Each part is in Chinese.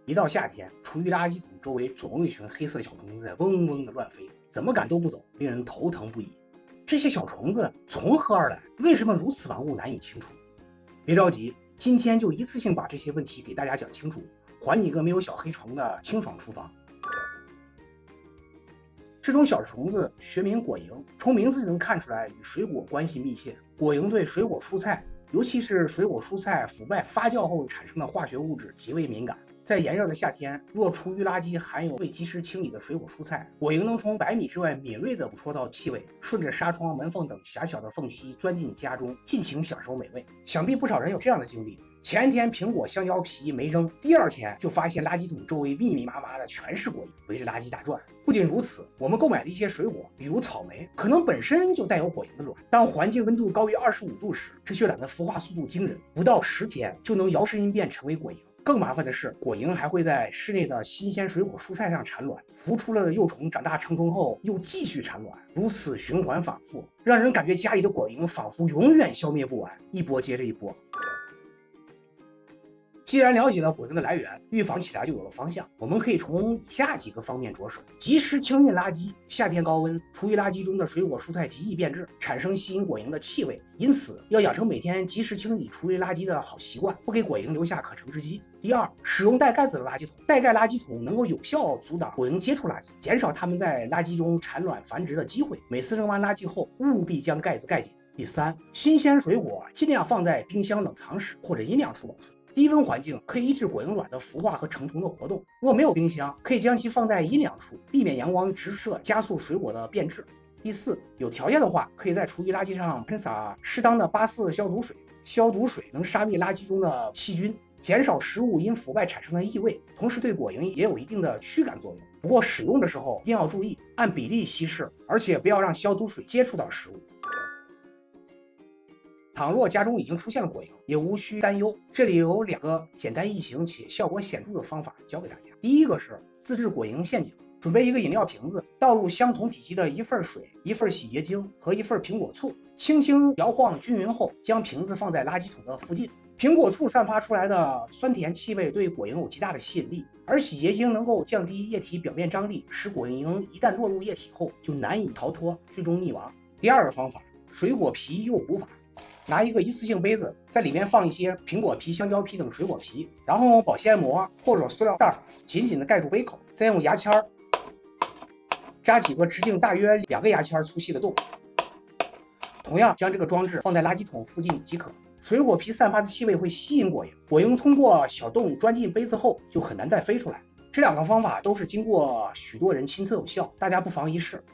一到夏天，厨余垃圾桶周围总有一群黑色小虫子在嗡嗡的乱飞，怎么赶都不走，令人头疼不已。这些小虫子从何而来？为什么如此顽固难以清除？别着急，今天就一次性把这些问题给大家讲清楚，还你一个没有小黑虫的清爽厨房。这种小虫子学名果蝇，从名字就能看出来与水果关系密切。果蝇对水果蔬菜，尤其是水果蔬菜腐败发酵后产生的化学物质极为敏感。在炎热的夏天，若厨余垃圾含有未及时清理的水果蔬菜，果蝇能从100米之外敏锐地捕捉到气味，顺着纱窗、门缝等狭小的缝隙钻进家中，尽情享受美味。想必不少人有这样的经历：前一天苹果、香蕉皮没扔，第二天就发现垃圾桶周围密密麻麻的全是果蝇，围着垃圾打转。不仅如此，我们购买的一些水果，比如草莓，可能本身就带有果蝇的卵。当环境温度高于25度时，这些卵的孵化速度惊人，不到10天就能摇身一变成为果蝇。更麻烦的是，果蝇还会在室内的新鲜水果蔬菜上产卵，孵出了的幼虫长大成虫后又继续产卵，如此循环反复，让人感觉家里的果蝇仿佛永远消灭不完，一波接着一波。既然了解了果蝇的来源，预防起来就有了方向。我们可以从以下几个方面着手：及时清运垃圾。夏天高温，厨余垃圾中的水果蔬菜极易变质，产生吸引果蝇的气味，因此要养成每天及时清理厨余垃圾的好习惯，不给果蝇留下可乘之机。第二，使用带盖子的垃圾桶。带盖垃圾桶能够有效阻挡果蝇接触垃圾，减少它们在垃圾中产卵繁殖的机会。每次扔完垃圾后，务必将盖子盖紧。第三，新鲜水果尽量放在冰箱冷藏室或者阴凉处保存。低温环境可以抑制果蝇卵的孵化和成虫的活动。若没有冰箱，可以将其放在阴凉处，避免阳光直射，加速水果的变质。第四，有条件的话，可以在厨余垃圾上喷洒适当的8·4消毒水。消毒水能杀灭垃圾中的细菌，减少食物因腐败产生的异味，同时对果蝇也有一定的驱赶作用。不过使用的时候一定要注意按比例稀释，而且不要让消毒水接触到食物。倘若家中已经出现了果蝇，也无需担忧，这里有2个简单易行且效果显著的方法教给大家。第一个是自制果蝇陷阱。准备一个饮料瓶子，倒入相同体积的1份水、1份洗洁精和1份苹果醋，轻轻摇晃均匀后，将瓶子放在垃圾桶的附近。苹果醋散发出来的酸甜气味对果蝇有极大的吸引力，而洗洁精能够降低液体表面张力，使果蝇一旦落入液体后就难以逃脱，最终溺亡。第二个方法，水果皮诱捕法。拿一个一次性杯子，在里面放一些苹果皮、香蕉皮等水果皮，然后用保鲜膜或者塑料袋紧紧地盖住杯口，再用牙签扎几个直径大约2个牙签粗细的洞，同样将这个装置放在垃圾桶附近即可。水果皮散发的气味会吸引果蝇，果蝇通过小洞钻进杯子后就很难再飞出来。这2个方法都是经过许多人亲测有效，大家不妨一试。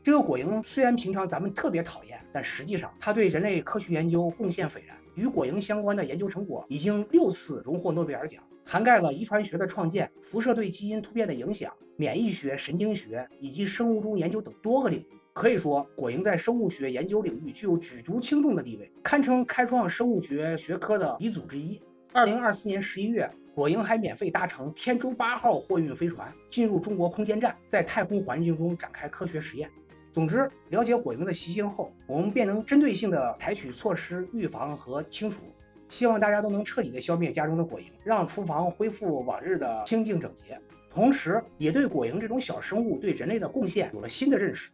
这个果蝇虽然平常咱们特别讨厌，但实际上它对人类科学研究贡献斐然。与果蝇相关的研究成果已经6次荣获诺贝尔奖，涵盖了遗传学的创建、辐射对基因突变的影响、免疫学、神经学以及生物钟研究等多个领域。可以说，果蝇在生物学研究领域具有举足轻重的地位，堪称开创生物学学科的鼻祖之一。2024年11月，果蝇还免费搭乘天舟8号货运飞船进入中国空间站，在太空环境中展开科学实验。总之，了解果蝇的习性后，我们便能针对性地采取措施预防和清除。希望大家都能彻底地消灭家中的果蝇，让厨房恢复往日的清净整洁，同时也对果蝇这种小生物对人类的贡献有了新的认识。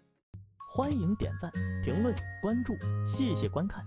欢迎点赞、评论、关注，谢谢观看。